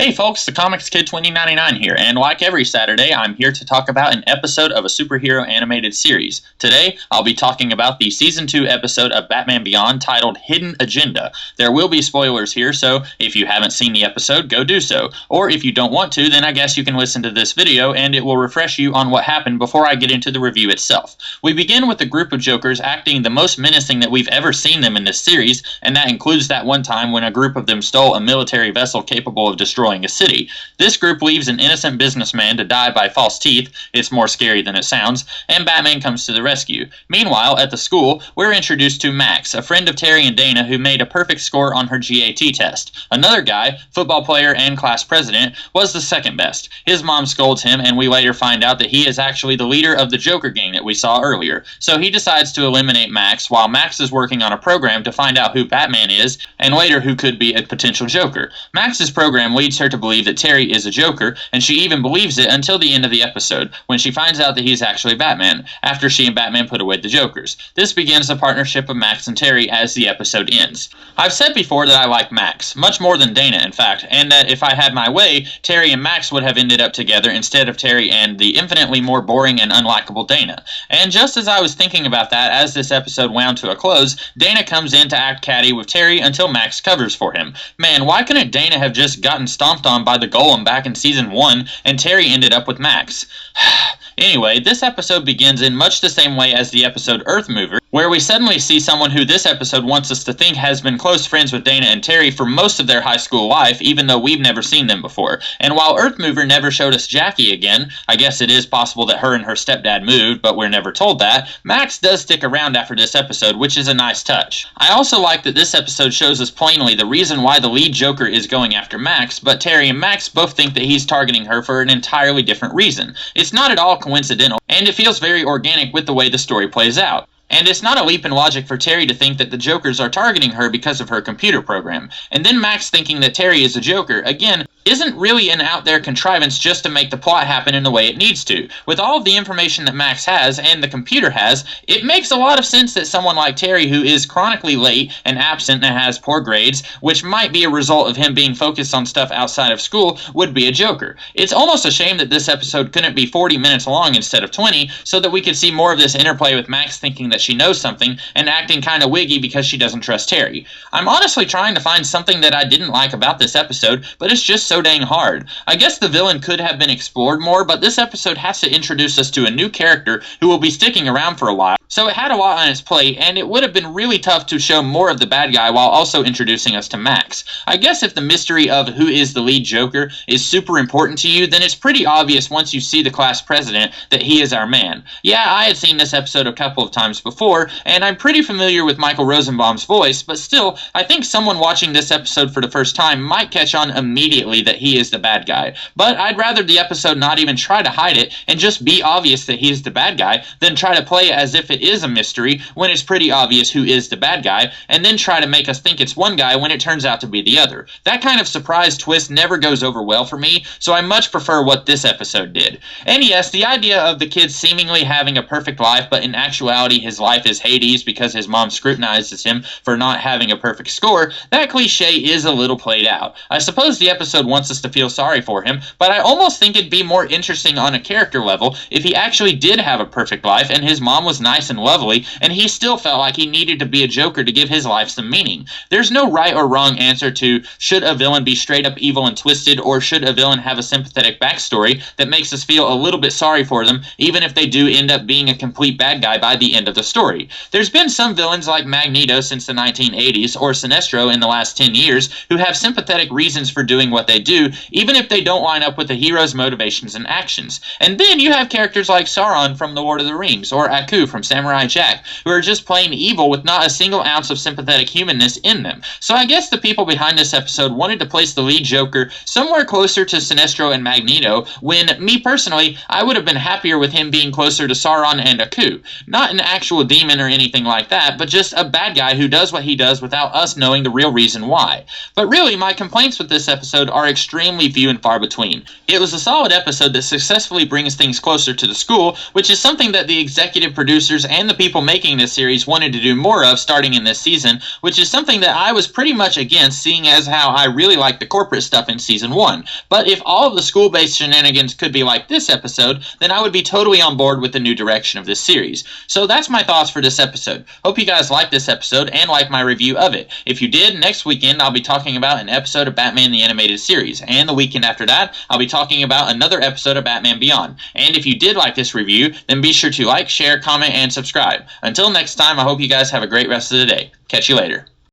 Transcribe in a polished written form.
Hey folks, the Comics Kid 2099 here, and like every Saturday, I'm here to talk about an episode of a superhero animated series. Today, I'll be talking about the Season 2 episode of Batman Beyond titled Hidden Agenda. There will be spoilers here, so if you haven't seen the episode, go do so. Or if you don't want to, then I guess you can listen to this video, and it will refresh you on what happened before I get into the review itself. We begin with a group of Jokers acting the most menacing that we've ever seen them in this series, and that includes that one time when a group of them stole a military vessel capable of destroying a city. This group leaves an innocent businessman to die by false teeth. It's more scary than it sounds, and Batman comes to the rescue. Meanwhile, at the school, we're introduced to Max, a friend of Terry and Dana who made a perfect score on her GAT test. Another guy, football player and class president, was the second best. His mom scolds him, and we later find out that he is actually the leader of the Joker gang that we saw earlier. So he decides to eliminate Max, while Max is working on a program to find out who Batman is, and later who could be a potential Joker. Max's program leads her to believe that Terry is a Joker, and she even believes it until the end of the episode, when she finds out that he's actually Batman, after she and Batman put away the Jokers. This begins the partnership of Max and Terry as the episode ends. I've said before that I like Max, much more than Dana in fact, and that if I had my way, Terry and Max would have ended up together instead of Terry and the infinitely more boring and unlikable Dana. And just as I was thinking about that as this episode wound to a close, Dana comes in to act catty with Terry until Max covers for him. Man, why couldn't Dana have just gotten stomped on by the Golem back in Season 1, and Terry ended up with Max? Anyway, this episode begins in much the same way as the episode Earthmover, where we suddenly see someone who this episode wants us to think has been close friends with Dana and Terry for most of their high school life, even though we've never seen them before. And while Earthmover never showed us Jackie again, I guess it is possible that her and her stepdad moved, but we're never told that, Max does stick around after this episode, which is a nice touch. I also like that this episode shows us plainly the reason why the lead Joker is going after Max, but Terry and Max both think that he's targeting her for an entirely different reason. It's not at all coincidental, and it feels very organic with the way the story plays out. And it's not a leap in logic for Terry to think that the Jokers are targeting her because of her computer program. And then Max thinking that Terry is a Joker, again, isn't really an out there contrivance just to make the plot happen in the way it needs to. With all of the information that Max has, and the computer has, it makes a lot of sense that someone like Terry, who is chronically late and absent and has poor grades, which might be a result of him being focused on stuff outside of school, would be a Joker. It's almost a shame that this episode couldn't be 40 minutes long instead of 20, so that we could see more of this interplay with Max thinking that she knows something and acting kinda wiggy because she doesn't trust Terry. I'm honestly trying to find something that I didn't like about this episode, but it's just so dang hard. I guess the villain could have been explored more, but this episode has to introduce us to a new character who will be sticking around for a while, so it had a lot on its plate, and it would have been really tough to show more of the bad guy while also introducing us to Max. I guess if the mystery of who is the lead Joker is super important to you, then it's pretty obvious once you see the class president that he is our man. Yeah, I had seen this episode a couple of times before, and I'm pretty familiar with Michael Rosenbaum's voice, but still, I think someone watching this episode for the first time might catch on immediately that he is the bad guy. But I'd rather the episode not even try to hide it and just be obvious that he is the bad guy than try to play it as if it is a mystery when it's pretty obvious who is the bad guy, and then try to make us think it's one guy when it turns out to be the other. That kind of surprise twist never goes over well for me, so I much prefer what this episode did. And yes, the idea of the kid seemingly having a perfect life, but in actuality his life is Hades because his mom scrutinizes him for not having a perfect score, that cliche is a little played out. I suppose the episode wants us to feel sorry for him, but I almost think it'd be more interesting on a character level if he actually did have a perfect life and his mom was nice and lovely, and he still felt like he needed to be a Joker to give his life some meaning. There's no right or wrong answer to should a villain be straight up evil and twisted, or should a villain have a sympathetic backstory that makes us feel a little bit sorry for them, even if they do end up being a complete bad guy by the end of the story. There's been some villains like Magneto since the 1980s, or Sinestro in the last 10 years, who have sympathetic reasons for doing what they do, even if they don't line up with the hero's motivations and actions. And then you have characters like Sauron from The Lord of the Rings, or Aku from Samurai Jack, who are just plain evil with not a single ounce of sympathetic humanness in them. So I guess the people behind this episode wanted to place the lead Joker somewhere closer to Sinestro and Magneto, when, me personally, I would have been happier with him being closer to Sauron and Aku. Not an actual demon or anything like that, but just a bad guy who does what he does without us knowing the real reason why. But really, my complaints with this episode are extremely few and far between. It was a solid episode that successfully brings things closer to the school, which is something that the executive producers and the people making this series wanted to do more of starting in this season, which is something that I was pretty much against, seeing as how I really like the corporate stuff in Season 1. But if all of the school-based shenanigans could be like this episode, then I would be totally on board with the new direction of this series. So that's my thoughts for this episode. Hope you guys liked this episode and like my review of it. If you did, next weekend I'll be talking about an episode of Batman the Animated Series, and the weekend after that I'll be talking about another episode of Batman Beyond. And if you did like this review, then be sure to like, share, comment, and subscribe. Until next time, I hope you guys have a great rest of the day. Catch you later.